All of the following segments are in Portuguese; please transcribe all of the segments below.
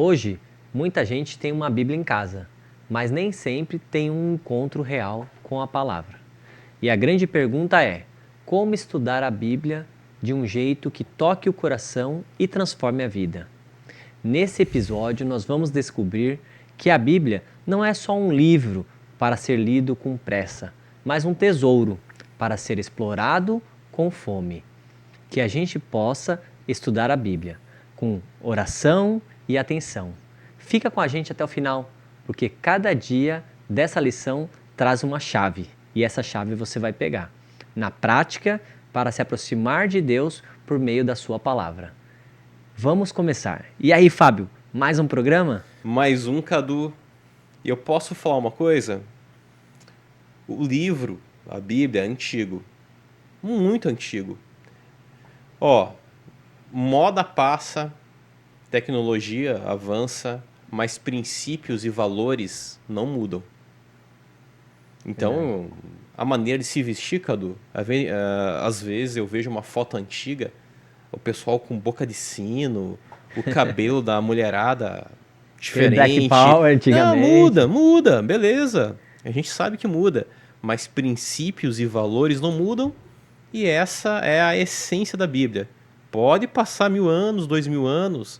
Hoje, muita gente tem uma Bíblia em casa, mas nem sempre tem um encontro real com a palavra. E a grande pergunta é: como estudar a Bíblia de um jeito que toque o coração e transforme a vida? Nesse episódio, nós vamos descobrir que a Bíblia não é só um livro para ser lido com pressa, mas um tesouro para ser explorado com fome. Que a gente possa estudar a Bíblia com oração e atenção. Fica com a gente até o final, porque cada dia dessa lição traz uma chave, e essa chave você vai pegar na prática para se aproximar de Deus por meio da sua palavra. Vamos começar. E aí, Fábio, mais um programa? Mais um, Cadu. E eu posso falar uma coisa? O livro, a Bíblia, é antigo. Muito antigo. Moda passa, tecnologia avança, mas princípios e valores não mudam. Então, a maneira de se vestir, Cadu, às vezes eu vejo uma foto antiga, o pessoal com boca de sino, o cabelo da mulherada diferente. Black Power antigamente. Muda, beleza. A gente sabe que muda, mas princípios e valores não mudam, e essa é a essência da Bíblia. Pode passar 1000 anos, 2000 anos.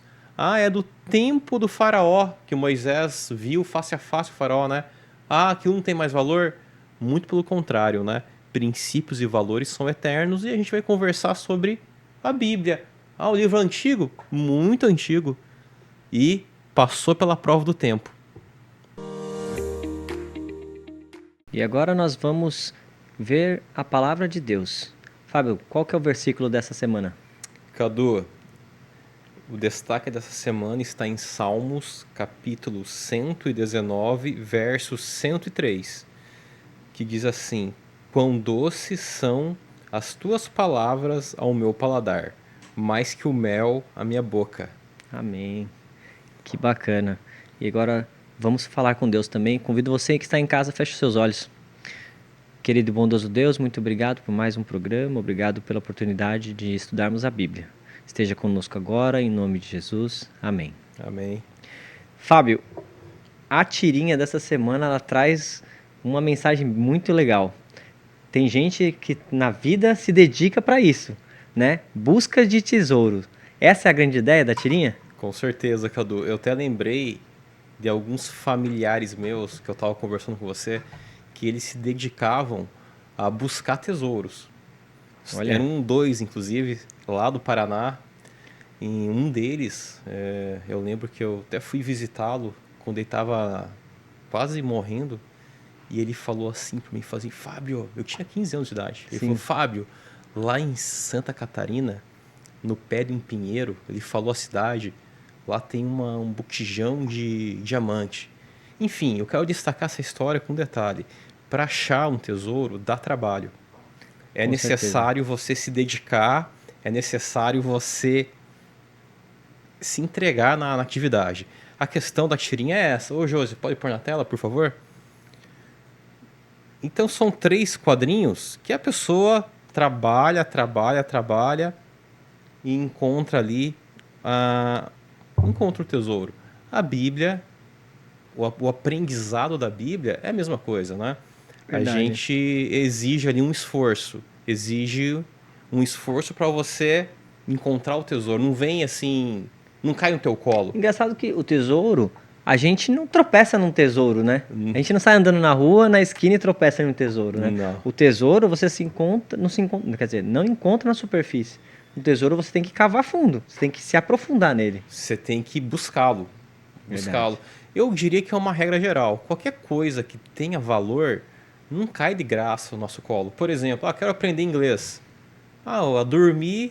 É do tempo do faraó, que Moisés viu face a face o faraó, né? Aquilo não tem mais valor? Muito pelo contrário, né? Princípios e valores são eternos, e a gente vai conversar sobre a Bíblia. O livro antigo? Muito antigo. E passou pela prova do tempo. E agora nós vamos ver a palavra de Deus. Fábio, qual que é o versículo dessa semana? Cadu, o destaque dessa semana está em Salmos, capítulo 119, verso 103, que diz assim: quão doces são as tuas palavras ao meu paladar, mais que o mel à minha boca. Amém. Que bacana. E agora vamos falar com Deus também. Convido você que está em casa, feche os seus olhos. Querido e bondoso Deus, muito obrigado por mais um programa, obrigado pela oportunidade de estudarmos a Bíblia. Esteja conosco agora, em nome de Jesus. Amém. Amém. Fábio, a tirinha dessa semana ela traz uma mensagem muito legal. Tem gente que na vida se dedica para isso, né? Busca de tesouro. Essa é a grande ideia da tirinha? Com certeza, Cadu. Eu até lembrei de alguns familiares meus que eu estava conversando com você, que eles se dedicavam a buscar tesouros. Olha. Eram dois, inclusive, lá do Paraná. Em um deles, eu lembro que eu até fui visitá-lo quando ele estava quase morrendo. E ele falou assim para mim, falou assim: Fábio, eu tinha 15 anos de idade. Ele falou: Fábio, lá em Santa Catarina, no pé de um pinheiro, ele falou a cidade, lá tem um botijão de diamante. Enfim, eu quero destacar essa história com detalhe. Para achar um tesouro, dá trabalho. É necessário você se dedicar, é necessário você se entregar na atividade. A questão da tirinha é essa. Ô, Josi, pode pôr na tela, por favor? Então, são 3 quadrinhos que a pessoa trabalha e encontra ali, encontra o tesouro. A Bíblia, o aprendizado da Bíblia é a mesma coisa, né? Verdade. A gente exige ali um esforço para você encontrar o tesouro. Não vem assim, não cai no teu colo. Engraçado que o tesouro, a gente não tropeça num tesouro, né? A gente não sai andando na rua, na esquina e tropeça em um tesouro, né? Não. O tesouro você não encontra na superfície. O tesouro você tem que cavar fundo, você tem que se aprofundar nele. Você tem que buscá-lo. Eu diria que é uma regra geral. Qualquer coisa que tenha valor não cai de graça no nosso colo. Por exemplo, quero aprender inglês. Eu dormi,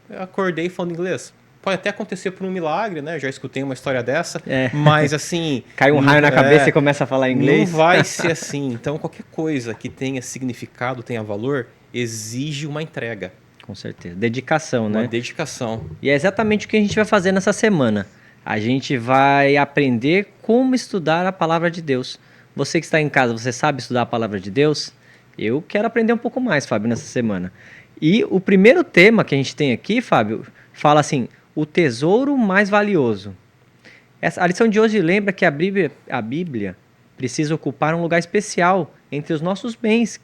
acordei falando inglês. Pode até acontecer por um milagre, né? Já escutei uma história dessa. Mas assim... Cai um raio na cabeça e começa a falar inglês. Não vai ser assim. Então, qualquer coisa que tenha significado, tenha valor, exige uma entrega. Com certeza. Dedicação, né? Uma dedicação. E é exatamente o que a gente vai fazer nessa semana. A gente vai aprender como estudar a palavra de Deus. Você que está em casa, você sabe estudar a palavra de Deus? Eu quero aprender um pouco mais, Fábio, nessa semana. E o primeiro tema que a gente tem aqui, Fábio, fala assim: o tesouro mais valioso. A lição de hoje lembra que a Bíblia precisa ocupar um lugar especial entre os nossos bens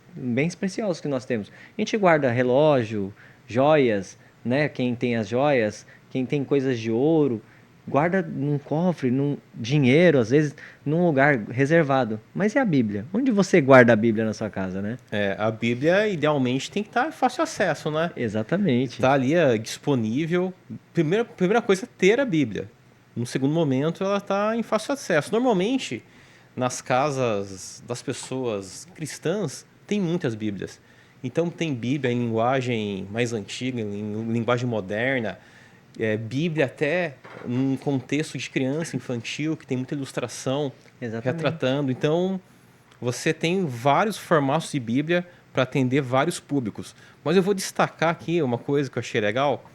preciosos que nós temos. A gente guarda relógio, joias, né? Quem tem as joias, quem tem coisas de ouro, guarda num cofre, num dinheiro, às vezes, num lugar reservado. Mas e a Bíblia? Onde você guarda a Bíblia na sua casa, né? A Bíblia, idealmente, tem que estar fácil acesso, né? Exatamente. Está ali disponível. Primeira coisa, ter a Bíblia. No segundo momento, ela está em fácil acesso. Normalmente, nas casas das pessoas cristãs, tem muitas Bíblias. Então, tem Bíblia em linguagem mais antiga, em linguagem moderna. Bíblia até num contexto de criança infantil, que tem muita ilustração, Exatamente. retratando. Então, você tem vários formatos de Bíblia para atender vários públicos. Mas eu vou destacar aqui uma coisa que eu achei legal,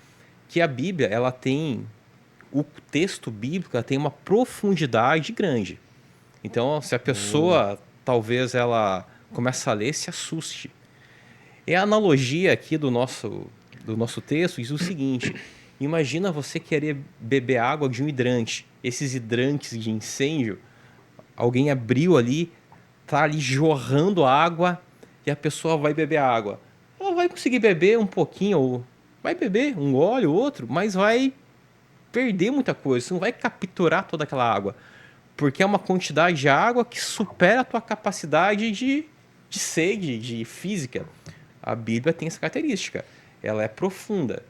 que a Bíblia, ela tem o texto bíblico, ela tem uma profundidade grande. Então, se a pessoa talvez ela comece a ler, se assuste. E a analogia aqui do nosso texto diz o seguinte: imagina você querer beber água de um hidrante. Esses hidrantes de incêndio, alguém abriu ali, tá ali jorrando água e a pessoa vai beber água. Ela vai conseguir beber um pouquinho, ou vai beber um gole ou outro, mas vai perder muita coisa. Você não vai capturar toda aquela água, porque é uma quantidade de água que supera a tua capacidade de sede, de física. A Bíblia tem essa característica. Ela é profunda.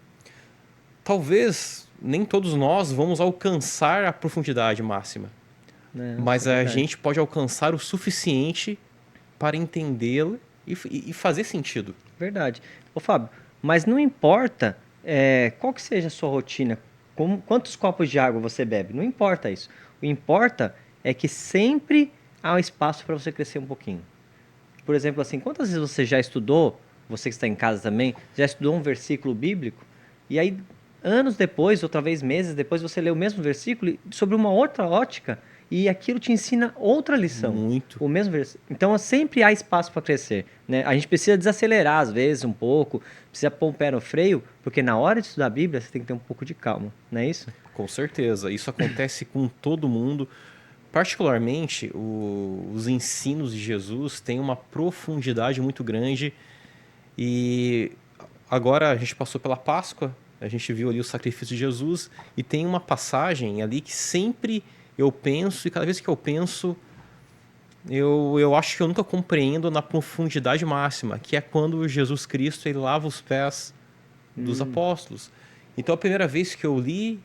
Talvez nem todos nós vamos alcançar a profundidade máxima, mas a gente pode alcançar o suficiente para entendê-la e fazer sentido. Verdade. Ô, Fábio, mas não importa qual que seja a sua rotina, quantos copos de água você bebe, não importa isso. O importa é que sempre há espaço para você crescer um pouquinho. Por exemplo, assim, quantas vezes você já estudou, você que está em casa também, já estudou um versículo bíblico, e aí, anos depois, outra vez meses depois, você lê o mesmo versículo sobre uma outra ótica, e aquilo te ensina outra lição. Muito. O mesmo versículo. Então, sempre há espaço para crescer, né? A gente precisa desacelerar, às vezes, um pouco, precisa pôr o pé no freio, porque na hora de estudar a Bíblia, você tem que ter um pouco de calma, não é isso? Com certeza. Isso acontece com todo mundo. Particularmente, os ensinos de Jesus têm uma profundidade muito grande. E agora a gente passou pela Páscoa, a gente viu ali o sacrifício de Jesus, e tem uma passagem ali que sempre eu penso, e cada vez que eu penso, eu acho que eu nunca compreendo na profundidade máxima, que é quando Jesus Cristo ele lava os pés dos apóstolos. Então a primeira vez que eu li,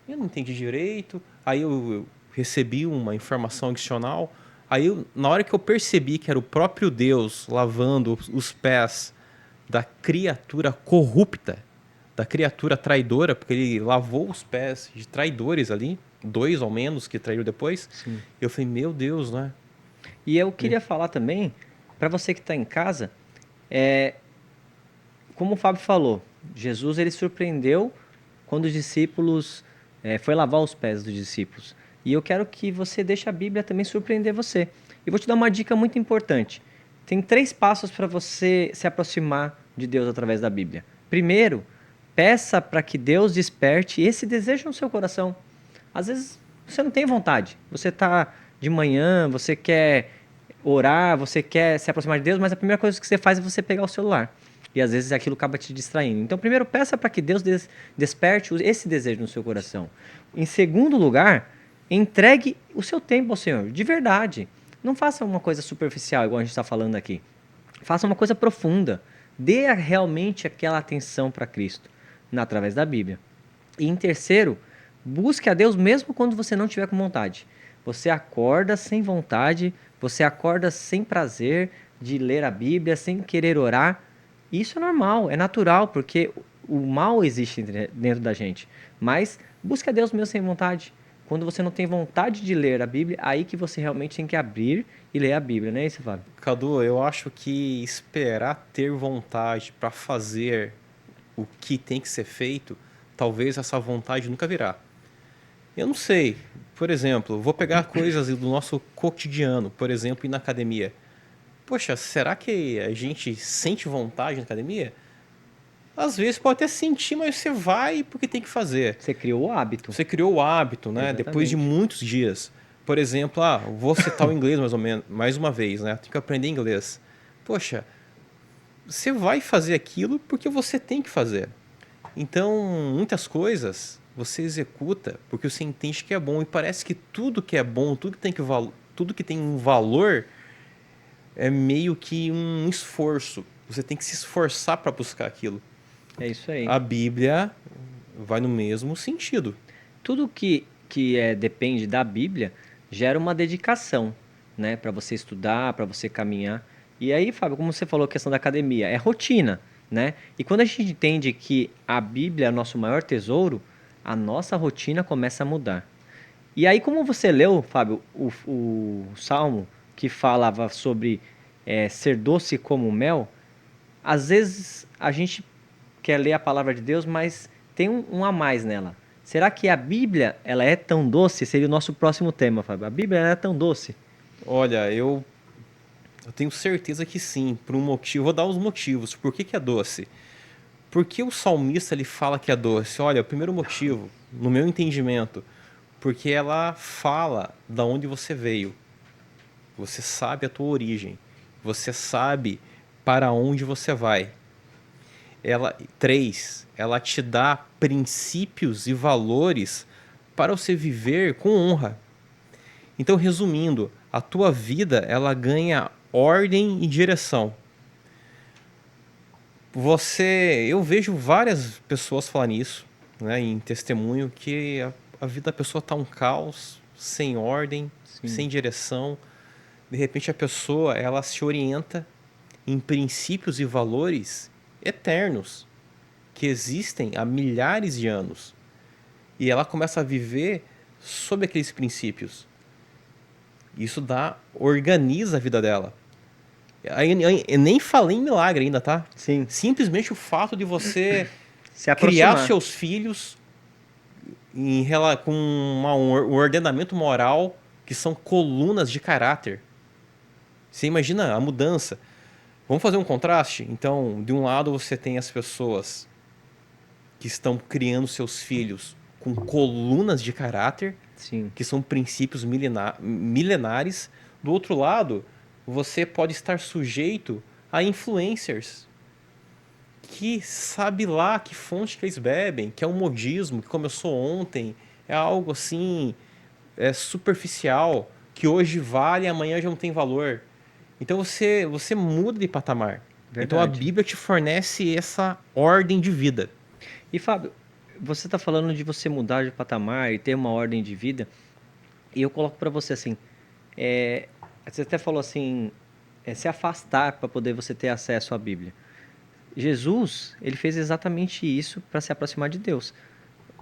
eu não entendi direito, aí eu recebi uma informação adicional, aí na hora que eu percebi que era o próprio Deus lavando os pés da criatura corrupta, da criatura traidora, porque ele lavou os pés de traidores ali, 2 ao menos que traíram depois. Sim. Eu falei, meu Deus, né? E eu queria falar também, para você que está em casa, como o Fábio falou, Jesus ele surpreendeu quando os discípulos foi lavar os pés dos discípulos. E eu quero que você deixe a Bíblia também surpreender você. E vou te dar uma dica muito importante. Tem 3 passos para você se aproximar de Deus através da Bíblia. Primeiro, peça para que Deus desperte esse desejo no seu coração. Às vezes você não tem vontade. Você está de manhã, você quer orar, você quer se aproximar de Deus, mas a primeira coisa que você faz é você pegar o celular. E às vezes aquilo acaba te distraindo. Então, primeiro, peça para que Deus desperte esse desejo no seu coração. Em segundo lugar, entregue o seu tempo ao Senhor, de verdade. Não faça uma coisa superficial, igual a gente está falando aqui. Faça uma coisa profunda. Dê realmente aquela atenção para Cristo, através da Bíblia. E em terceiro, busque a Deus mesmo quando você não tiver com vontade. Você acorda sem vontade, você acorda sem prazer de ler a Bíblia, sem querer orar. Isso é normal, é natural, porque o mal existe dentro da gente. Mas busque a Deus mesmo sem vontade. Quando você não tem vontade de ler a Bíblia, aí que você realmente tem que abrir e ler a Bíblia, não é isso, Fábio? Cadu, eu acho que esperar ter vontade para fazer o que tem que ser feito, talvez essa vontade nunca virá. Eu não sei. Por exemplo, vou pegar coisas do nosso cotidiano, por exemplo, ir na academia. Poxa, será que a gente sente vontade na academia? Às vezes pode até sentir, mas você vai porque tem que fazer. Você criou o hábito. Você criou o hábito, né? Depois de Exatamente. muitos dias. Por exemplo, vou citar o inglês mais ou menos, mais uma vez, né? Tenho que aprender inglês. Poxa, você vai fazer aquilo porque você tem que fazer. Então, muitas coisas você executa porque você entende que é bom. E parece que tudo que é bom, tudo que tem um valor é meio que um esforço. Você tem que se esforçar para buscar aquilo. É isso aí. A Bíblia vai no mesmo sentido. Tudo que depende da Bíblia gera uma dedicação, né? Para você estudar, para você caminhar. E aí, Fábio, como você falou, a questão da academia, é rotina, né? E quando a gente entende que a Bíblia é o nosso maior tesouro, a nossa rotina começa a mudar. E aí, como você leu, Fábio, o Salmo que falava sobre ser doce como mel, às vezes a gente quer ler a palavra de Deus, mas tem um a mais nela. Será que a Bíblia ela é tão doce? Seria o nosso próximo tema, Fábio. A Bíblia ela é tão doce? Olha, eu tenho certeza que sim, por um motivo. Vou dar os motivos. Por que que é doce? Porque o salmista ele fala que é doce? Olha, o primeiro motivo, no meu entendimento, porque ela fala da onde você veio. Você sabe a tua origem. Você sabe para onde você vai. Ela te dá princípios e valores para você viver com honra. Então, resumindo, a tua vida ela ganha ordem e direção. Eu vejo várias pessoas falar nisso, né, em testemunho, que a vida da pessoa está um caos, sem ordem, Sim, sem direção. De repente a pessoa ela se orienta em princípios e valores eternos que existem há milhares de anos e ela começa a viver sob aqueles princípios. Isso organiza a vida dela. Eu nem falei em milagre ainda, tá? sim. Simplesmente o fato de você Se criar aproximar. seus filhos com um ordenamento moral que são colunas de caráter. Você imagina a mudança. Vamos fazer um contraste? Então, de um lado você tem as pessoas que estão criando seus filhos com colunas de caráter, Sim. que são princípios milenares. Do outro lado, você pode estar sujeito a influencers que sabe lá que fonte que eles bebem, que é um modismo que começou ontem, é algo assim, superficial, que hoje vale e amanhã já não tem valor. Então você muda de patamar. Então a Verdade. Bíblia te fornece essa ordem de vida. E Fábio, você está falando de você mudar de patamar e ter uma ordem de vida, e eu coloco para você assim, você até falou assim, se afastar para poder você ter acesso à Bíblia. Jesus, ele fez exatamente isso para se aproximar de Deus.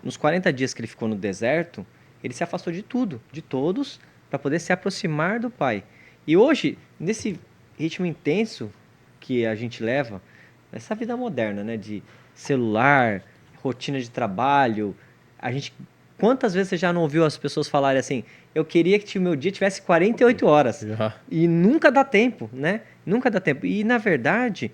Nos 40 dias que ele ficou no deserto, ele se afastou de tudo, de todos, para poder se aproximar do Pai. E hoje, nesse ritmo intenso que a gente leva, nessa vida moderna, né, de celular, rotina de trabalho, a gente quantas vezes você já não ouviu as pessoas falarem assim: "Eu queria que o meu dia tivesse 48 horas". Já. E nunca dá tempo, né? Nunca dá tempo. E na verdade,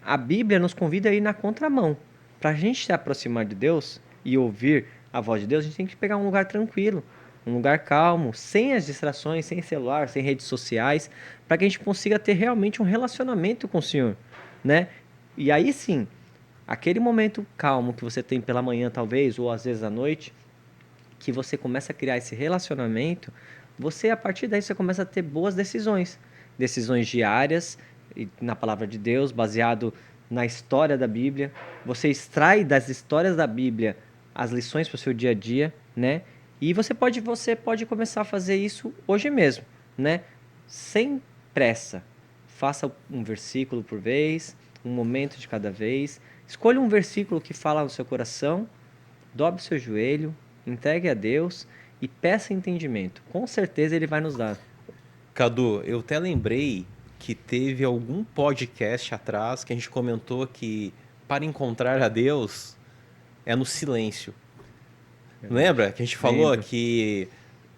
a Bíblia nos convida a ir na contramão. Para a gente se aproximar de Deus e ouvir a voz de Deus, a gente tem que pegar um lugar tranquilo, um lugar calmo, sem as distrações, sem celular, sem redes sociais, para que a gente consiga ter realmente um relacionamento com o Senhor, né? E aí sim, aquele momento calmo que você tem pela manhã talvez, ou às vezes à noite, que você começa a criar esse relacionamento, você a partir daí você começa a ter boas decisões, decisões diárias na palavra de Deus, baseado na história da Bíblia. Você extrai das histórias da Bíblia as lições para o seu dia a dia, né? E você pode começar a fazer isso hoje mesmo, né? Sem pressa. Faça um versículo por vez, um momento de cada vez. Escolha um versículo que fala no seu coração, dobre o seu joelho, entregue a Deus e peça entendimento. Com certeza ele vai nos dar. Cadu, eu até lembrei que teve algum podcast atrás que a gente comentou que para encontrar a Deus é no silêncio. Verdade. Lembra que a gente falou Lembro. que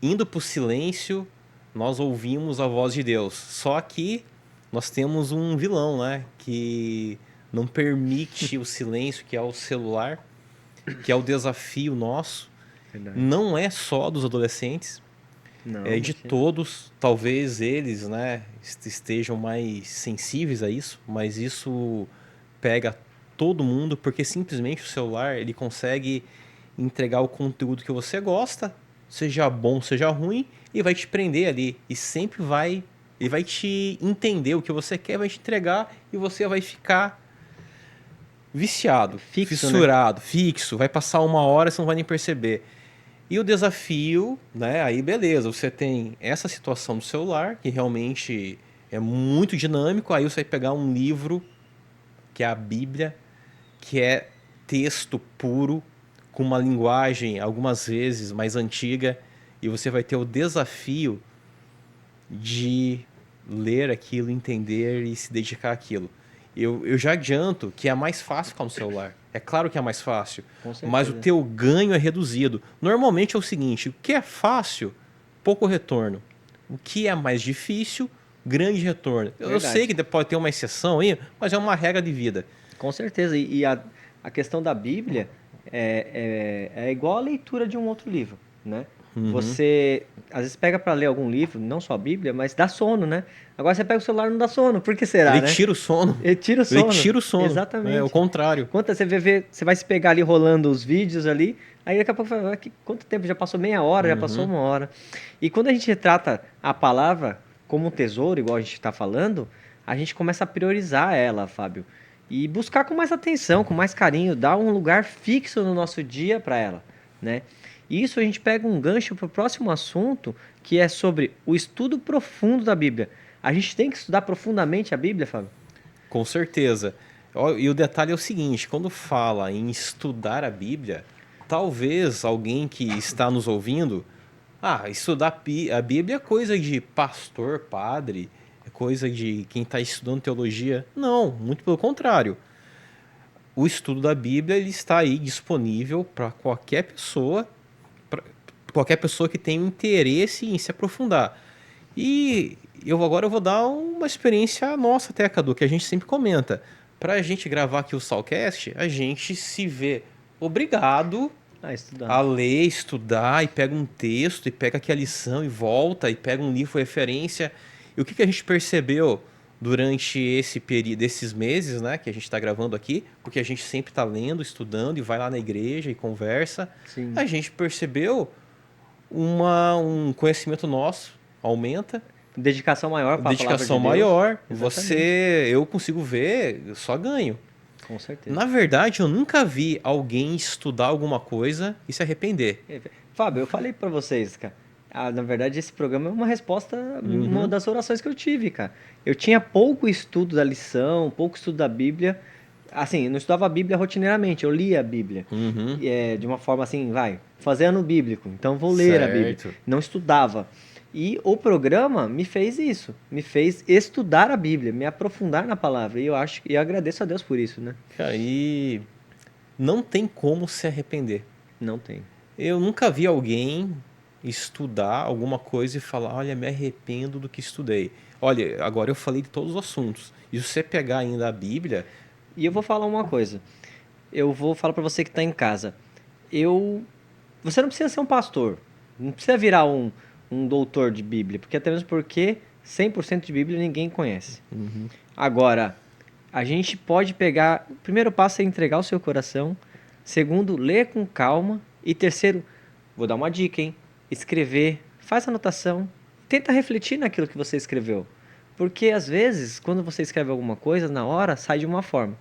indo para o silêncio nós ouvimos a voz de Deus. Só que nós temos um vilão, né? Que não permite o silêncio, que é o celular, que é o desafio nosso. Verdade. Não é só dos adolescentes, Não, é de imagina. todos. Talvez eles, né, estejam mais sensíveis a isso, mas isso pega todo mundo, porque simplesmente o celular ele consegue entregar o conteúdo que você gosta, seja bom, seja ruim, e vai te prender ali. E sempre vai. Ele vai te entender o que você quer, vai te entregar e você vai ficar viciado, Fixo, né? fissurado, fixo. Vai passar uma hora e você não vai nem perceber. E o desafio, né? Aí beleza, você tem essa situação do celular, que realmente é muito dinâmico. Aí você vai pegar um livro, que é a Bíblia, que é texto puro, com uma linguagem algumas vezes mais antiga, e você vai ter o desafio de ler aquilo, entender e se dedicar àquilo. Eu já adianto que é mais fácil ficar no celular. É claro que é mais fácil, Com mas o certeza. teu ganho é reduzido. Normalmente é o seguinte, o que é fácil, pouco retorno. O que é mais difícil, grande retorno. Eu sei Verdade. que pode ter uma exceção aí, mas é uma regra de vida. Com certeza. E a questão da Bíblia é igual a leitura de um outro livro, né? Uhum. Você, às vezes, pega para ler algum livro, não só a Bíblia, mas dá sono, né? Agora você pega o celular e não dá sono. Por que será, Ele né? tira o sono. Ele tira o Ele sono. tira o sono. É o Exatamente. contrário. Quanto você vai se pegar ali rolando os vídeos ali, aí daqui a pouco fala, quanto tempo? Já passou meia hora, já passou Uhum. uma hora. E quando a gente trata a palavra como um tesouro, igual a gente está falando, a gente começa a priorizar ela, Fábio. E buscar com mais atenção, com mais carinho, dar um lugar fixo no nosso dia para ela, né? E isso a gente pega um gancho para o próximo assunto, que é sobre o estudo profundo da Bíblia. A gente tem que estudar profundamente a Bíblia, Fábio? Com certeza. E o detalhe é o seguinte: quando fala em estudar a Bíblia, talvez alguém que está nos ouvindo, estudar a Bíblia é coisa de pastor, padre, é coisa de quem está estudando teologia. Não, muito pelo contrário. O estudo da Bíblia ele está aí disponível para pra qualquer pessoa que tenha interesse em se aprofundar. E agora eu vou dar uma experiência nossa até, Cadu, que a gente sempre comenta. Para a gente gravar aqui o Salcast, a gente se vê obrigado Ah, estudar. a ler, estudar, e pega um texto, e pega aqui a lição, e volta, e pega um livro referência. E o que a gente percebeu durante esse período, esses meses, né, que a gente está gravando aqui, porque a gente sempre está lendo, estudando, e vai lá na igreja e conversa, Sim. a gente percebeu um conhecimento nosso aumenta, Dedicação maior para a palavra de dedicação Deus. maior, Exatamente. eu consigo ver, eu só ganho. Com certeza. Na verdade, eu nunca vi alguém estudar alguma coisa e se arrepender. Fábio, eu falei para vocês, cara. Na verdade, esse programa é uma resposta, uma Uhum, das orações que eu tive, cara. Eu tinha pouco estudo da lição, pouco estudo da Bíblia. Assim, eu não estudava a Bíblia rotineiramente, eu lia a Bíblia. uhum, De uma forma assim, fazer ano bíblico, então vou ler a Bíblia. certo. Não estudava. E o programa me fez isso, me fez estudar a Bíblia, me aprofundar na palavra. E eu agradeço a Deus por isso, né? Cara, e não tem como se arrepender. Não tem. Eu nunca vi alguém estudar alguma coisa e falar, olha, me arrependo do que estudei. Olha, agora eu falei de todos os assuntos. E se você pegar ainda a Bíblia, E eu vou falar uma coisa. Eu vou falar para você que está em casa. Eu, você não precisa ser um pastor, não precisa virar um doutor de Bíblia, porque até mesmo porque 100% de Bíblia ninguém conhece. uhum, Agora, a gente pode pegar, o primeiro passo é entregar o seu coração, segundo, ler com calma e terceiro, vou dar uma dica, hein? Escrever, faz anotação, tenta refletir naquilo que você escreveu. Porque às vezes, quando você escreve alguma coisa, na hora sai de uma forma.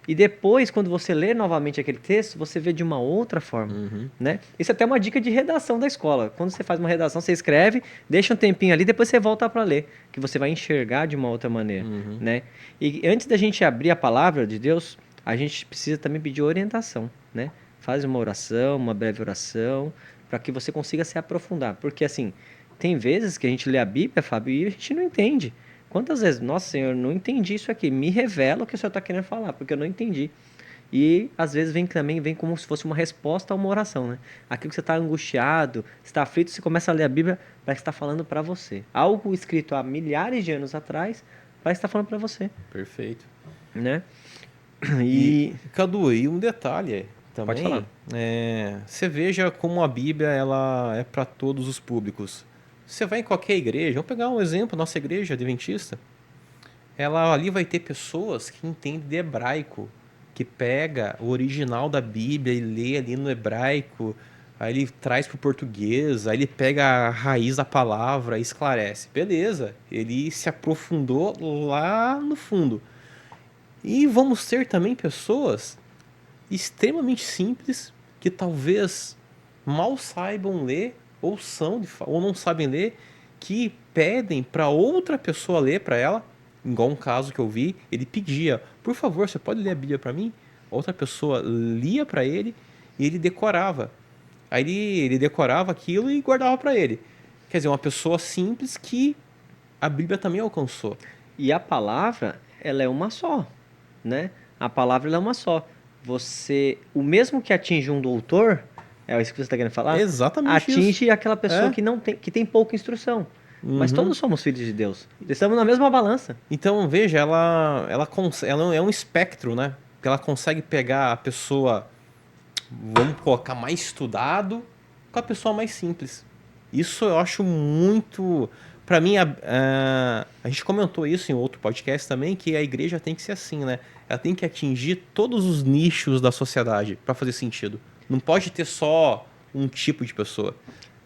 E depois, quando você lê novamente aquele texto, você vê de uma outra forma, uhum. né? Isso é até uma dica de redação da escola. Quando você faz uma redação, você escreve, deixa um tempinho ali, depois você volta para ler, que você vai enxergar de uma outra maneira, Uhum. né? E antes da gente abrir a palavra de Deus, a gente precisa também pedir orientação, né? Faz uma oração, uma breve oração, para que você consiga se aprofundar. Porque assim, tem vezes que a gente lê a Bíblia, Fábio, e a gente não entende. Quantas vezes, nossa Senhor, não entendi isso aqui, me revela o que o Senhor está querendo falar, porque eu não entendi. E às vezes vem como se fosse uma resposta a uma oração, né? Aquilo que você está angustiado, está aflito, você começa a ler a Bíblia, parece que está falando para você. Algo escrito há milhares de anos atrás, parece que está falando para você, Perfeito. né? E Cadu, e um detalhe pode falar. também, você veja como a Bíblia ela é para todos os públicos. Você vai em qualquer igreja, vamos pegar um exemplo, nossa igreja adventista, ela ali vai ter pessoas que entendem de hebraico, que pega o original da Bíblia e lê ali no hebraico, aí ele traz para o português, aí ele pega a raiz da palavra e esclarece. Beleza, ele se aprofundou lá no fundo. E vamos ter também pessoas extremamente simples que talvez mal saibam ler ou não sabem ler, que pedem para outra pessoa ler para ela, igual um caso que eu vi, ele pedia, por favor, você pode ler a Bíblia para mim? Outra pessoa lia para ele e ele decorava. Aí ele decorava aquilo e guardava para ele. Quer dizer, uma pessoa simples que a Bíblia também alcançou. E a palavra, ela é uma só, né? A palavra ela é uma só. O mesmo que atinge um doutor, é isso que você está querendo É falar, exatamente isso. atinge aquela pessoa É. que não tem, que tem pouca instrução. Mas Uhum. todos somos filhos de Deus. Estamos na mesma balança. Então, veja, ela é um espectro, né? Que ela consegue pegar a pessoa, vamos colocar, mais estudado com a pessoa mais simples. Isso eu acho muito. Pra mim, a gente comentou isso em outro podcast também, que a igreja tem que ser assim, né? Ela tem que atingir todos os nichos da sociedade pra fazer sentido. Não pode ter só um tipo de pessoa.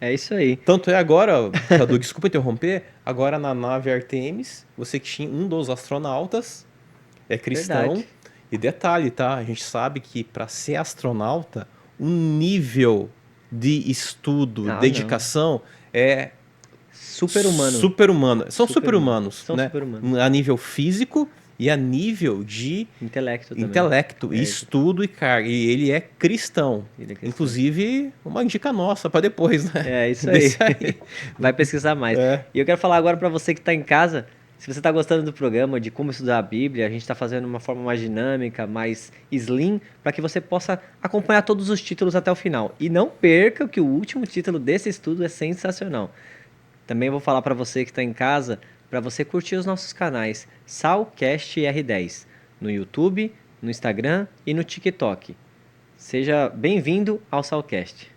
É isso aí. Tanto é agora, Cadu, desculpa interromper, agora na nave Artemis, você que tinha um dos astronautas é cristão. Verdade. E detalhe, tá? A gente sabe que para ser astronauta, o nível de estudo, Ah, não. dedicação é Super-humano. super-humano. São Super-humano. super-humanos, São né? super-humanos. A nível físico e a nível de Intelecto também. intelecto, É, estudo e carga. E ele é cristão. ele é cristão. Inclusive, uma dica nossa para depois, né? É isso aí. Desse aí. Vai pesquisar mais. É. E eu quero falar agora para você que está em casa. Se você está gostando do programa, de como estudar a Bíblia, a gente está fazendo uma forma mais dinâmica, mais slim, para que você possa acompanhar todos os títulos até o final. E não perca que o último título desse estudo é sensacional. Também vou falar para você que está em casa, para você curtir os nossos canais Salcast R10, no YouTube, no Instagram e no TikTok. Seja bem-vindo ao Salcast.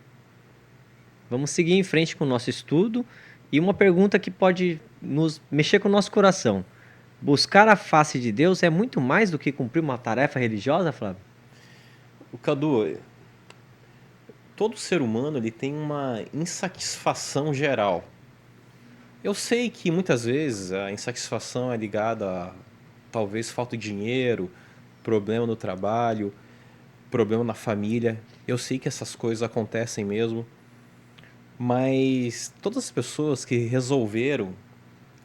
Vamos seguir em frente com o nosso estudo e uma pergunta que pode nos mexer com o nosso coração. Buscar a face de Deus é muito mais do que cumprir uma tarefa religiosa, Flávio? O Cadu, todo ser humano ele tem uma insatisfação geral. Eu sei que muitas vezes a insatisfação é ligada a talvez falta de dinheiro, problema no trabalho, problema na família. Eu sei que essas coisas acontecem mesmo, mas todas as pessoas que resolveram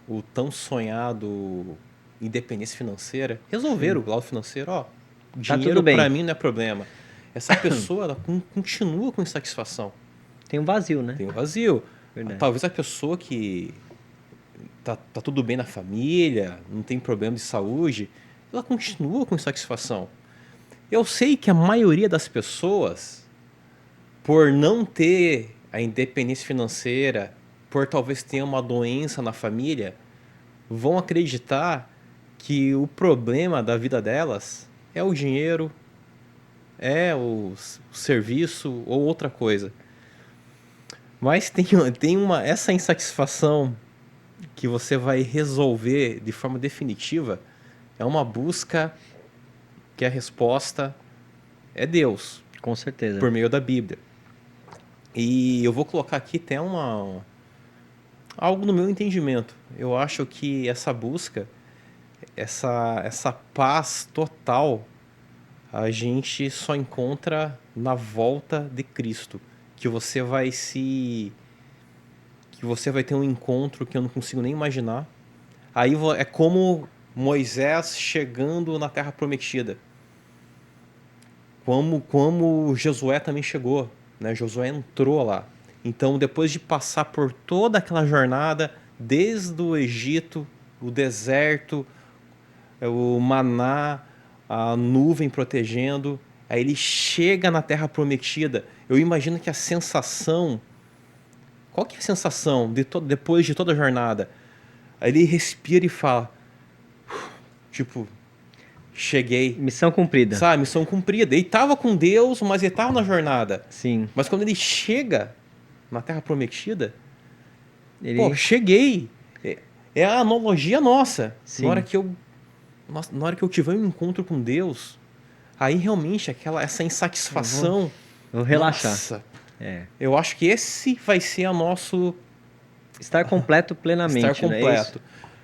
o tão sonhado independência financeira, resolveram o lado financeiro, ó, Tá tudo dinheiro bem. para mim não é problema. Essa pessoa ela continua com insatisfação, Tem um vazio, né? tem um vazio. Verdade. Talvez a pessoa que tá tudo bem na família, não tem problema de saúde, ela continua com insatisfação. Eu sei que a maioria das pessoas, por não ter a independência financeira, por talvez ter uma doença na família, vão acreditar que o problema da vida delas é o dinheiro, é o serviço ou outra coisa. Mas essa insatisfação que você vai resolver de forma definitiva é uma busca que a resposta é Deus, Com certeza. por meio da Bíblia. E eu vou colocar aqui até algo no meu entendimento. Eu acho que essa busca, essa paz total, a gente só encontra na volta de Cristo, que você vai ter um encontro que eu não consigo nem imaginar. Aí é como Moisés chegando na Terra Prometida. Como Josué também chegou, né? Josué entrou lá. Então, depois de passar por toda aquela jornada, desde o Egito, o deserto, o maná, a nuvem protegendo, aí ele chega na Terra Prometida. Eu imagino que a sensação... Qual que é a sensação depois de toda a jornada? Aí ele respira e fala... Tipo... cheguei. Missão cumprida. Sabe, missão cumprida. Ele estava com Deus, mas ele estava na jornada. Sim. Mas quando ele chega na Terra Prometida, Ele... pô, cheguei. É a analogia nossa. Sim. Na hora que eu tiver um encontro com Deus, aí realmente essa insatisfação... Vou relaxar. Nossa, eu acho que esse vai ser o nosso... Estar completo plenamente. Estar completo.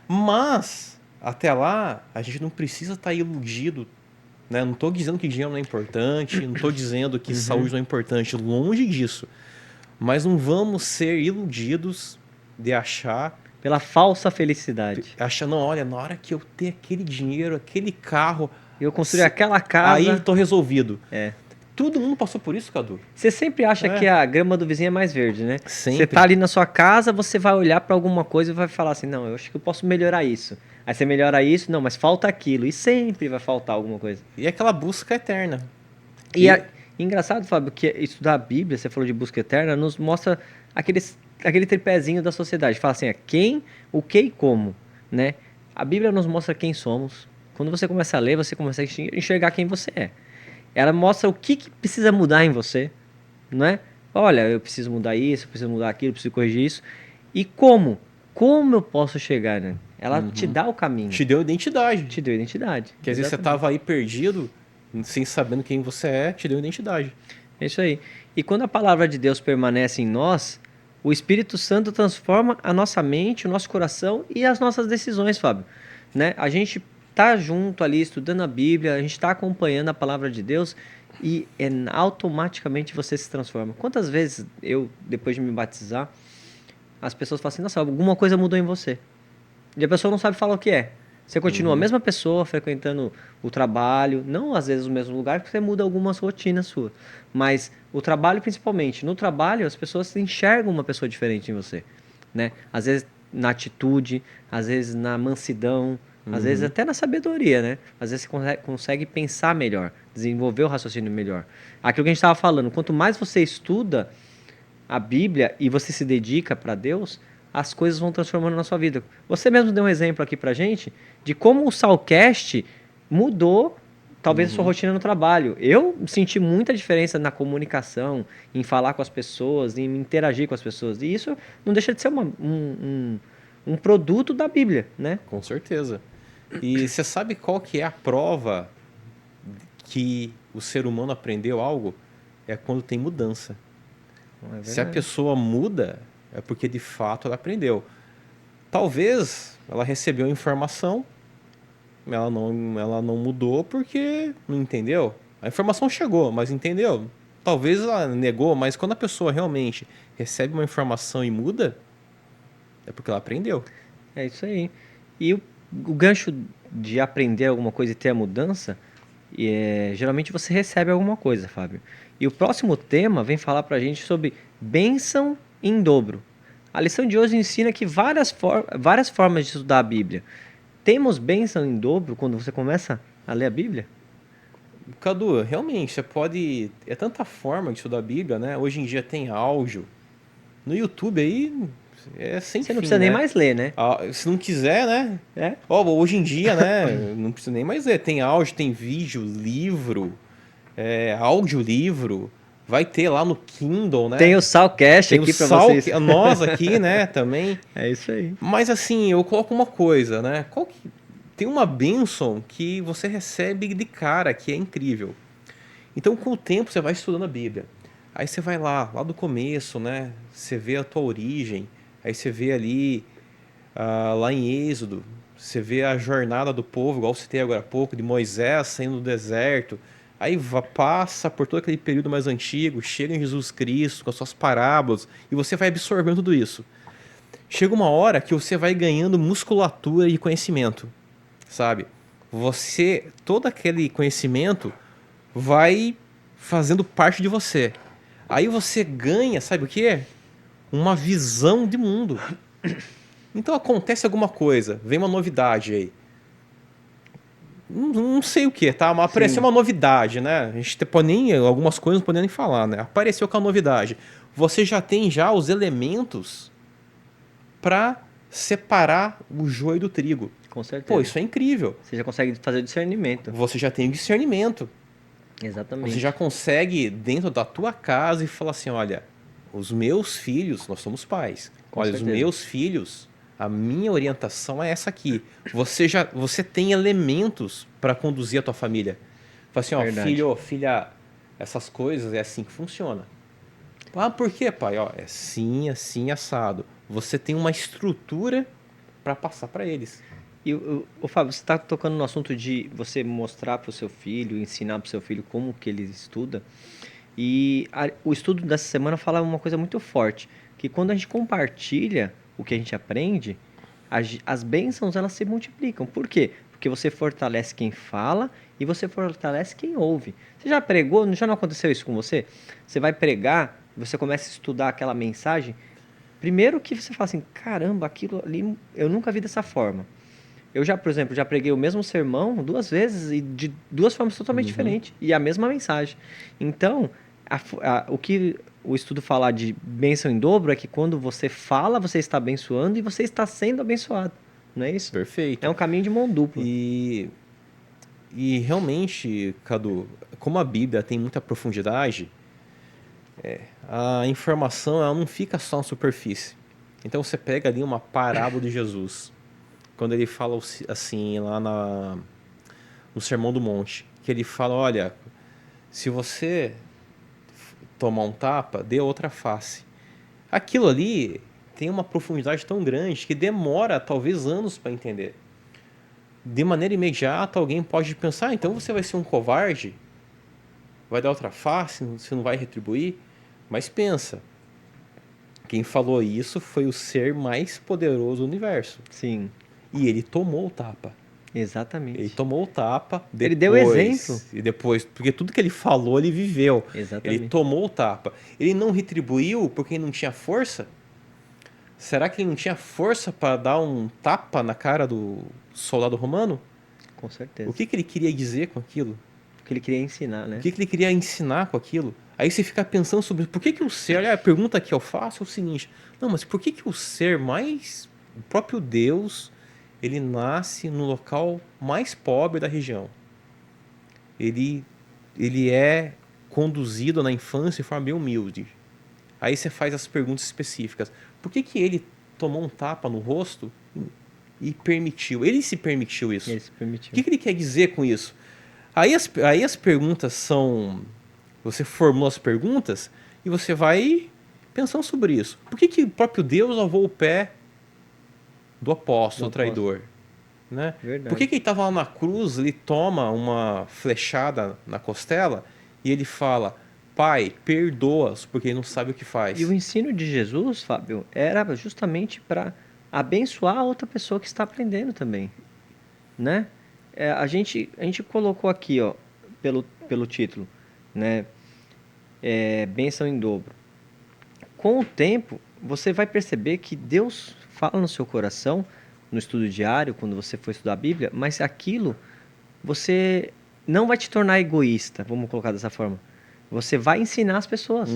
Mas, até lá, a gente não precisa estar iludido. Né? Não estou dizendo que dinheiro não é importante, não estou dizendo que saúde não é importante, longe disso. Mas não vamos ser iludidos de achar... Pela falsa felicidade. Achando, olha, na hora que eu ter aquele dinheiro, aquele carro... Eu construir aquela casa... Aí estou resolvido. É. Todo mundo passou por isso, Cadu. Você sempre acha que a grama do vizinho é mais verde, né? Sempre. Você tá ali na sua casa, você vai olhar para alguma coisa e vai falar assim, não, eu acho que eu posso melhorar isso. Aí você melhora isso, não, mas falta aquilo. E sempre vai faltar alguma coisa. E aquela busca eterna. Engraçado, Fábio, que estudar a Bíblia, você falou de busca eterna, nos mostra aquele tripézinho da sociedade. Fala assim, quem, o que e como, né? A Bíblia nos mostra quem somos. Quando você começa a ler, você começa a enxergar quem você é. Ela mostra o que precisa mudar em você, não é? Olha, eu preciso mudar isso, eu preciso mudar aquilo, eu preciso corrigir isso. E como? Como eu posso chegar, né? Ela te dá o caminho. Te deu identidade. Te deu identidade. Porque às vezes você estava aí perdido, sem sabendo quem você é, te deu identidade. É isso aí. E quando a palavra de Deus permanece em nós, o Espírito Santo transforma a nossa mente, o nosso coração e as nossas decisões, Fábio. Né? A gente tá junto ali, estudando a Bíblia, a gente está acompanhando a palavra de Deus e automaticamente você se transforma. Quantas vezes eu, depois de me batizar, as pessoas falam assim, nossa, alguma coisa mudou em você. E a pessoa não sabe falar o que é. Você continua a mesma pessoa, frequentando o trabalho, não às vezes o mesmo lugar, porque você muda algumas rotinas suas. Mas o trabalho principalmente. No trabalho, as pessoas enxergam uma pessoa diferente em você. Né? Às vezes na atitude, às vezes na mansidão, às vezes até na sabedoria, né? Às vezes você consegue pensar melhor, desenvolver o raciocínio melhor. Aquilo que a gente estava falando, quanto mais você estuda a Bíblia e você se dedica para Deus, as coisas vão transformando na sua vida. Você mesmo deu um exemplo aqui pra gente de como o Salcast mudou talvez a sua rotina no trabalho. Eu senti muita diferença na comunicação, em falar com as pessoas, em interagir com as pessoas. E isso não deixa de ser um produto da Bíblia, né? Com certeza. E você sabe qual que é a prova que o ser humano aprendeu algo? É quando tem mudança. Se a pessoa muda, é porque de fato ela aprendeu. Talvez ela recebeu informação, ela não mudou porque não entendeu. A informação chegou, mas entendeu? Talvez ela negou, mas quando a pessoa realmente recebe uma informação e muda, é porque ela aprendeu. É isso aí. E o gancho de aprender alguma coisa e ter a mudança, geralmente você recebe alguma coisa, Fábio. E o próximo tema vem falar pra gente sobre bênção em dobro. A lição de hoje ensina que várias formas de estudar a Bíblia. Temos bênção em dobro quando você começa a ler a Bíblia? Cadu, realmente, você pode... É tanta forma de estudar a Bíblia, né? Hoje em dia tem áudio. No YouTube aí... sem você não precisa nem mais ler, né? Se não quiser, né? Hoje em dia, né? Não precisa nem mais ler. Tem áudio, tem vídeo, livro, audiolivro. Vai ter lá no Kindle, né? Tem o Salcast aqui pra vocês. Nós aqui, né? Também. É isso aí. Mas assim, eu coloco uma coisa, né? Tem uma bênção que você recebe de cara, que é incrível. Então, com o tempo, você vai estudando a Bíblia. Aí você vai lá do começo, né? Você vê a tua origem. Aí você vê ali, lá em Êxodo, você vê a jornada do povo, igual você tem agora há pouco, de Moisés saindo do deserto. Aí passa por todo aquele período mais antigo, chega em Jesus Cristo com as suas parábolas, e você vai absorvendo tudo isso. Chega uma hora que você vai ganhando musculatura e conhecimento, sabe? Todo aquele conhecimento vai fazendo parte de você. Aí você ganha, sabe o quê? Uma visão de mundo. Então acontece alguma coisa, vem uma novidade aí. Não sei o que, tá? Mas apareceu uma novidade, né? A gente pode nem... Algumas coisas não podemos nem falar, né? Apareceu com a novidade. Você já tem os elementos para separar o joio do trigo. Com certeza. Pô, isso é incrível. Você já consegue fazer o discernimento. Você já tem o discernimento. Exatamente. Você já consegue, dentro da tua casa, e falar assim, olha, os meus filhos, nós somos pais. Com Olha, os certeza. meus filhos, a minha orientação é essa aqui. Você tem elementos para conduzir a tua família. Fala assim, ó, Verdade. filho, filha, essas coisas é assim que funciona. Ah, por quê, pai? Ó, é assim, assim, assado. Você tem uma estrutura para passar para eles. E o Fábio, você está tocando no assunto de você mostrar para o seu filho, ensinar para o seu filho como que ele estuda. E o estudo dessa semana fala uma coisa muito forte, que quando a gente compartilha o que a gente aprende, as bênçãos elas se multiplicam. Por quê? Porque você fortalece quem fala e você fortalece quem ouve. Você já pregou? Já não aconteceu isso com você? Você vai pregar, você começa a estudar aquela mensagem. Primeiro que você fala assim, caramba, aquilo ali eu nunca vi dessa forma. Eu já, por exemplo, já preguei o mesmo sermão 2 vezes e de 2 formas totalmente diferentes e a mesma mensagem. Então, o que o estudo fala de bênção em dobro é que quando você fala, você está abençoando e você está sendo abençoado. Não é isso? Perfeito. É um caminho de mão dupla. E realmente, Cadu, como a Bíblia tem muita profundidade, a informação ela não fica só na superfície. Então você pega ali uma parábola de Jesus, quando ele fala assim lá no Sermão do Monte, que ele fala, olha, se você tomar um tapa, dê outra face. Aquilo ali tem uma profundidade tão grande que demora talvez anos para entender. De maneira imediata, alguém pode pensar, ah, então você vai ser um covarde? Vai dar outra face? Você não vai retribuir? Mas pensa, quem falou isso foi o ser mais poderoso do universo. Sim, E ele tomou o tapa. exatamente. Ele tomou o tapa depois. Ele deu exemplo. E depois, porque tudo que ele falou, ele viveu. Exatamente. Ele tomou o tapa. Ele não retribuiu porque ele não tinha força? Será que ele não tinha força para dar um tapa na cara do soldado romano? Com certeza. O que ele queria dizer com aquilo? O que ele queria ensinar, né? O que ele queria ensinar com aquilo? Aí você fica pensando sobre por que o ser... Olha, a pergunta que eu faço é o seguinte. Não, mas por que o ser mais... O próprio Deus, ele nasce no local mais pobre da região. Ele é conduzido na infância de forma bem humilde. Aí você faz as perguntas específicas. Por que ele tomou um tapa no rosto e permitiu? Ele se permitiu isso. Ele se permitiu. O que ele quer dizer com isso? Aí as perguntas são... Você formula as perguntas e você vai pensando sobre isso. Por que o próprio Deus lavou o pé do apóstolo traidor? Né? Verdade. Por que ele estava lá na cruz, ele toma uma flechada na costela e ele fala, Pai, perdoa-os porque ele não sabe o que faz. E o ensino de Jesus, Fábio, era justamente para abençoar a outra pessoa que está aprendendo também, né? A gente colocou aqui, ó, pelo título, né? Bênção em dobro. Com o tempo, você vai perceber que Deus fala no seu coração, no estudo diário, quando você for estudar a Bíblia, mas aquilo você não vai te tornar egoísta, vamos colocar dessa forma. Você vai ensinar as pessoas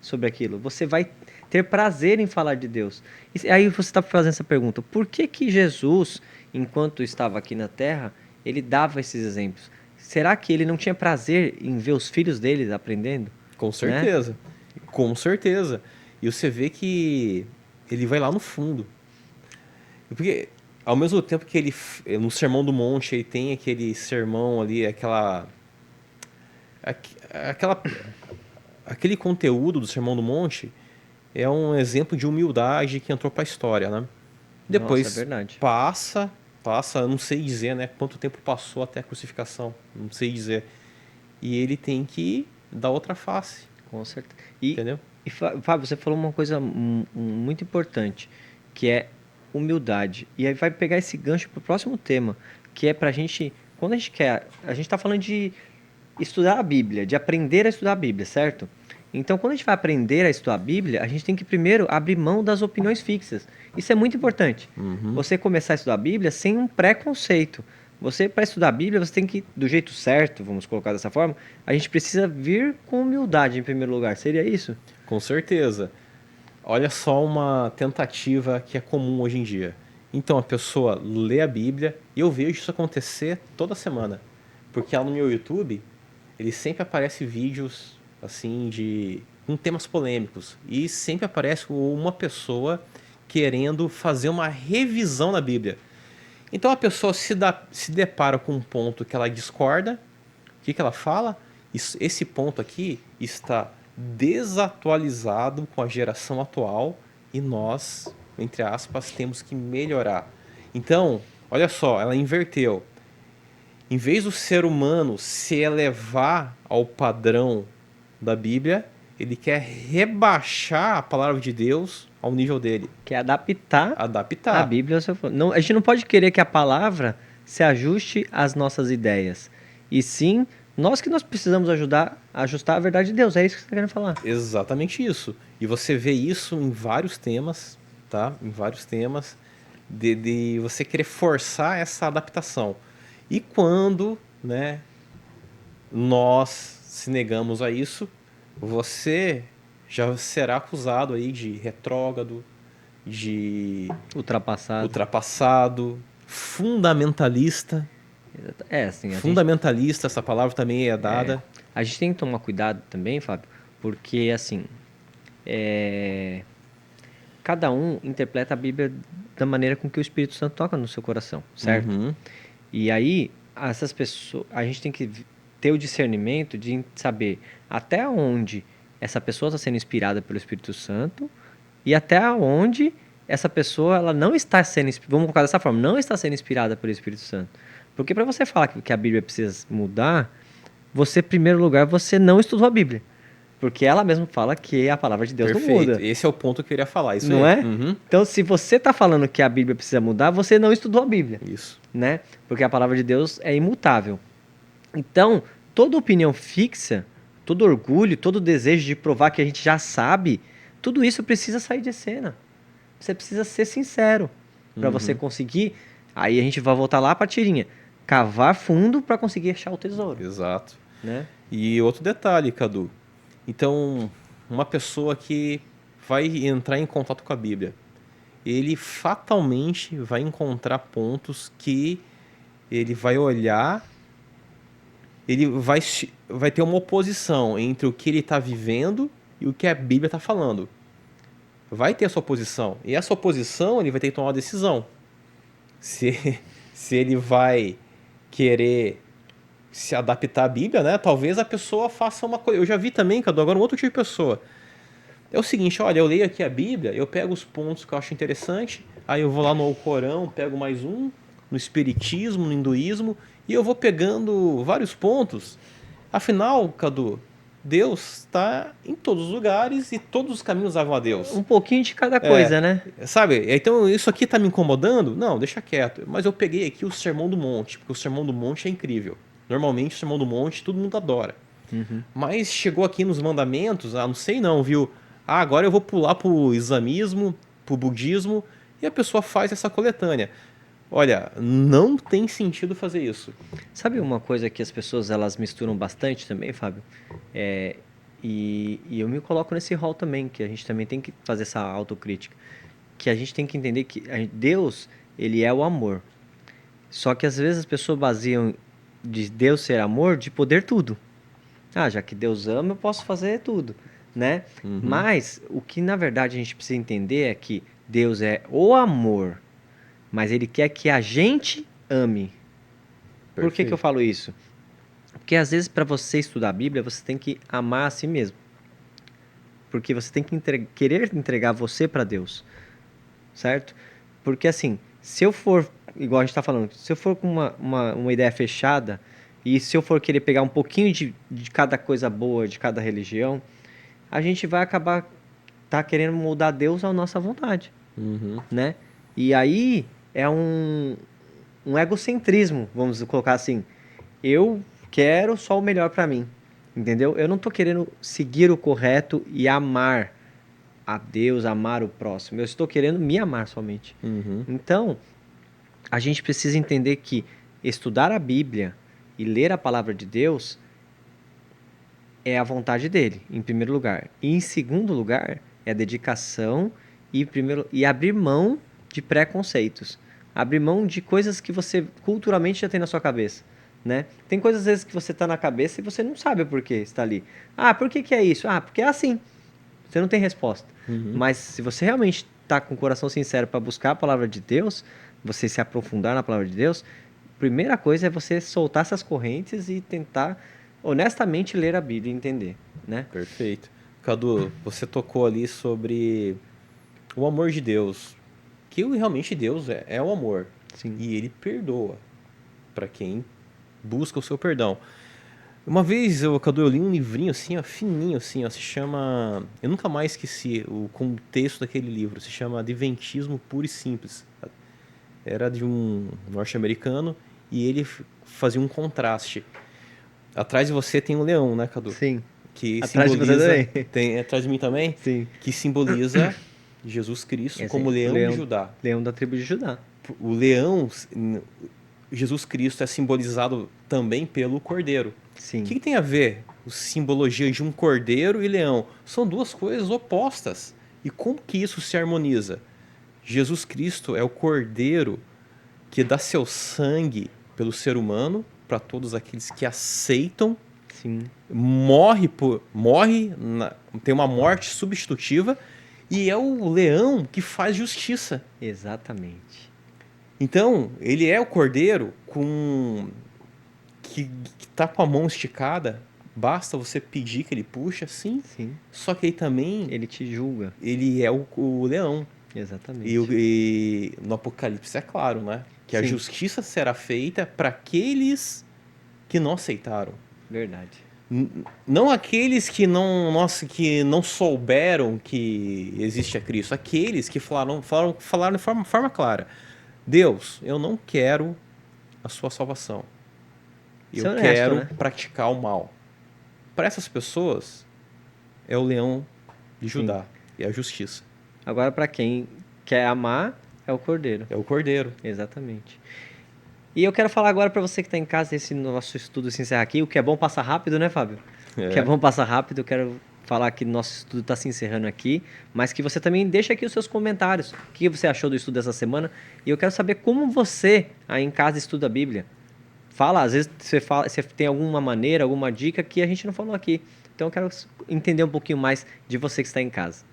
sobre aquilo. Você vai ter prazer em falar de Deus. E aí você está fazendo essa pergunta. Por que Jesus, enquanto estava aqui na Terra, ele dava esses exemplos? Será que ele não tinha prazer em ver os filhos dele aprendendo? Com certeza. Né? Com certeza. E você vê que ele vai lá no fundo. Porque ao mesmo tempo que ele, no Sermão do Monte, ele tem aquele sermão ali, aquele conteúdo do Sermão do Monte é um exemplo de humildade que entrou para a história, né? Depois Nossa, é verdade. passa, não sei dizer, né? Quanto tempo passou até a crucificação, não sei dizer. E ele tem que dar outra face. Com certeza. Entendeu? E Fábio, você falou uma coisa muito importante, que é humildade. E aí vai pegar esse gancho para o próximo tema, que é para a gente, quando a gente quer, a gente está falando de estudar a Bíblia, de aprender a estudar a Bíblia, certo? Então, quando a gente vai aprender a estudar a Bíblia, a gente tem que primeiro abrir mão das opiniões fixas. Isso é muito importante. Você começar a estudar a Bíblia sem um preconceito. Você, para estudar a Bíblia, você tem que, do jeito certo, vamos colocar dessa forma, a gente precisa vir com humildade em primeiro lugar. Seria isso? Com certeza. Olha só uma tentativa que é comum hoje em dia. Então a pessoa lê a Bíblia e eu vejo isso acontecer toda semana. Porque lá no meu YouTube, ele sempre aparece vídeos assim com temas polêmicos e sempre aparece uma pessoa querendo fazer uma revisão da Bíblia. Então a pessoa se depara com um ponto que ela discorda, o que ela fala? Esse ponto aqui está desatualizado com a geração atual e nós, entre aspas, temos que melhorar. Então, olha só, ela inverteu. Em vez do ser humano se elevar ao padrão da Bíblia, ele quer rebaixar a palavra de Deus ao nível dele. Quer adaptar a Adaptar. Bíblia ao seu... Não, a gente não pode querer que a palavra se ajuste às nossas ideias. E sim, nós precisamos ajustar a verdade de Deus. É isso que você está querendo falar. Exatamente isso. E você vê isso em vários temas, tá? Em vários temas, de você querer forçar essa adaptação. E quando, né, nós se negamos a isso, você já será acusado aí de retrógrado, de ultrapassado, fundamentalista. Assim, Fundamentalista, essa palavra também é dada. a gente tem que tomar cuidado também, Fábio, porque, assim, cada um interpreta a Bíblia da maneira com que o Espírito Santo toca no seu coração, certo? Uhum. E aí, essas pessoas, a gente tem que ter o discernimento de saber até onde essa pessoa está sendo inspirada pelo Espírito Santo e até onde essa pessoa ela não está sendo, vamos colocar dessa forma, não está sendo inspirada pelo Espírito Santo. Porque para você falar que a Bíblia precisa mudar, você, em primeiro lugar, você não estudou a Bíblia. Porque ela mesma fala que a palavra de Deus Perfeito. não muda. Esse é o ponto que eu queria falar. Isso Não aí. é? Uhum. Então, se você está falando que a Bíblia precisa mudar, você não estudou a Bíblia. Isso. Né? Porque a palavra de Deus é imutável. Então, toda opinião fixa, todo orgulho, todo desejo de provar que a gente já sabe, tudo isso precisa sair de cena. Você precisa ser sincero para você conseguir. Aí a gente vai voltar lá para a tirinha. Cavar fundo para conseguir achar o tesouro. Exato. Né? E outro detalhe, Cadu. Então, uma pessoa que vai entrar em contato com a Bíblia, ele fatalmente vai encontrar pontos que ele vai olhar, ele vai ter uma oposição entre o que ele está vivendo e o que a Bíblia está falando. Vai ter essa oposição. E essa oposição ele vai ter que tomar uma decisão. Se ele vai querer se adaptar à Bíblia, né? Talvez a pessoa faça uma coisa. Eu já vi também, Cadu, agora um outro tipo de pessoa. É o seguinte, olha, eu leio aqui a Bíblia, eu pego os pontos que eu acho interessante, aí eu vou lá no Alcorão, pego mais um, no Espiritismo, no Hinduísmo, e eu vou pegando vários pontos. Afinal, Cadu, Deus está em todos os lugares e todos os caminhos levam a Deus. Um pouquinho de cada coisa, né? Sabe? Então, isso aqui está me incomodando? Não, deixa quieto. Mas eu peguei aqui o Sermão do Monte, porque o Sermão do Monte é incrível. Normalmente, o Sermão do Monte, todo mundo adora. Mas chegou aqui nos mandamentos, não sei não, viu? Agora eu vou pular pro islamismo, pro budismo, e a pessoa faz essa coletânea. Olha, não tem sentido fazer isso. Sabe uma coisa que as pessoas elas misturam bastante também, Fábio? E eu me coloco nesse rol também, que a gente também tem que fazer essa autocrítica. Que a gente tem que entender que Deus, ele é o amor. Só que às vezes as pessoas baseiam de Deus ser amor de poder tudo. Já que Deus ama, eu posso fazer tudo, né? Mas o que na verdade a gente precisa entender é que Deus é o amor, mas Ele quer que a gente ame. Por que eu falo isso? Porque às vezes para você estudar a Bíblia, você tem que amar a si mesmo. Porque você tem que querer entregar você para Deus, certo? Porque assim, se eu for, igual a gente está falando, se eu for com uma ideia fechada, e se eu for querer pegar um pouquinho de cada coisa boa, de cada religião, a gente vai acabar querendo moldar Deus à nossa vontade, né? E aí é um egocentrismo, vamos colocar assim. Eu quero só o melhor para mim, entendeu? Eu não estou querendo seguir o correto e amar a Deus, amar o próximo. Eu estou querendo me amar somente. Então, a gente precisa entender que estudar a Bíblia e ler a palavra de Deus é a vontade dele, em primeiro lugar. E em segundo lugar, é a dedicação e abrir mão de preconceitos. abrir mão de coisas que você culturalmente já tem na sua cabeça, né? Tem coisas às vezes que você tá na cabeça e você não sabe o porquê está ali. Ah, por que que é isso? Ah, porque é assim. Você não tem resposta. Uhum. Mas se você realmente está com o coração sincero para buscar a palavra de Deus, você se aprofundar na palavra de Deus, a primeira coisa é você soltar essas correntes e tentar honestamente ler a Bíblia e entender, né? Perfeito. Cadu, você tocou ali sobre o amor de Deus. Que realmente Deus é o amor. Sim. E ele perdoa para quem busca o seu perdão. Uma vez, Cadu, eu li um livrinho assim, ó, fininho assim, ó, se chama... Eu nunca mais esqueci o contexto daquele livro. Se chama Adventismo Puro e Simples. Era de um norte-americano e ele fazia um contraste. Atrás de você tem um leão, né, Cadu? Sim. Que Atrás de você simboliza... também. Tem atrás de mim também? Sim. Que simboliza Jesus Cristo Esse como é leão de Judá. Leão da tribo de Judá. O leão, Jesus Cristo é simbolizado também pelo cordeiro. Sim. O que tem a ver a simbologia de um cordeiro e leão? São duas coisas opostas. E como que isso se harmoniza? Jesus Cristo é o cordeiro que dá seu sangue pelo ser humano, para todos aqueles que aceitam, Sim. tem uma morte substitutiva, e é o leão que faz justiça. Exatamente. Então, ele é o cordeiro que tá com a mão esticada, basta você pedir que ele puxa, sim. Sim. Só que aí também Ele te julga. ele é o leão. Exatamente. E no Apocalipse é claro, né? Que a Sim. justiça será feita para aqueles que não aceitaram. Verdade. Não aqueles que não souberam que existe a Cristo. Aqueles que falaram de forma clara. Deus, eu não quero a sua salvação. Isso Eu é honesto, quero né? praticar o mal. Para essas pessoas, é o leão de Judá. E a justiça. Agora, para quem quer amar, é o cordeiro. É o cordeiro. Exatamente. E eu quero falar agora para você que está em casa, esse nosso estudo se encerra aqui. O que é bom passar rápido, né, Fábio? O que é bom passar rápido. Eu quero falar que nosso estudo está se encerrando aqui, mas que você também deixa aqui os seus comentários. O que você achou do estudo dessa semana? E eu quero saber como você aí em casa estuda a Bíblia. Fala, às vezes você tem alguma maneira, alguma dica que a gente não falou aqui. Então eu quero entender um pouquinho mais de você que está em casa.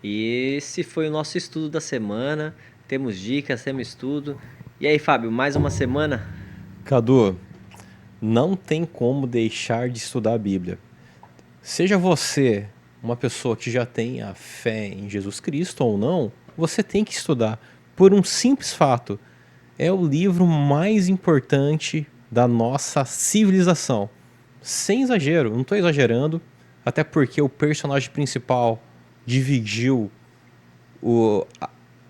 E esse foi o nosso estudo da semana. Temos dicas, temos estudo. E aí, Fábio, mais uma semana? Cadu, não tem como deixar de estudar a Bíblia. Seja você uma pessoa que já tem a fé em Jesus Cristo ou não, você tem que estudar. Por um simples fato, é o livro mais importante da nossa civilização. Sem exagero, não estou exagerando, até porque o personagem principal dividiu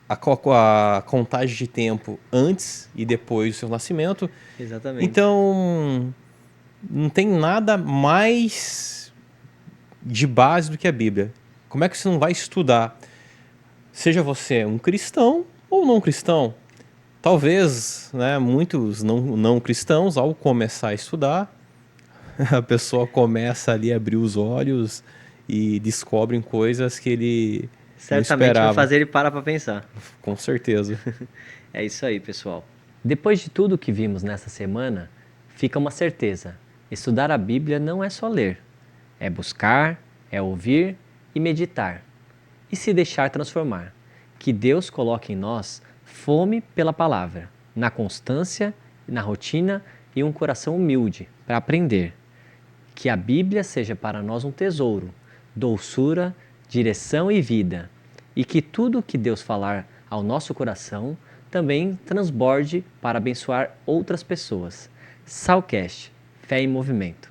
a contagem de tempo antes e depois do seu nascimento. Exatamente. Então, não tem nada mais de base do que a Bíblia. Como é que você não vai estudar? Seja você um cristão ou não cristão. Talvez, né, muitos não cristãos, ao começar a estudar, a pessoa começa ali a abrir os olhos e descobrem coisas que ele não Certamente vai esperava. fazer ele parar para pensar. Com certeza. É isso aí, pessoal. Depois de tudo que vimos nessa semana, fica uma certeza: estudar a Bíblia não é só ler, é buscar, é ouvir e meditar. E se deixar transformar. Que Deus coloque em nós fome pela palavra, na constância, na rotina e um coração humilde para aprender. Que a Bíblia seja para nós um tesouro, doçura, direção e vida. E que tudo o que Deus falar ao nosso coração também transborde para abençoar outras pessoas. Salcast, Fé em Movimento.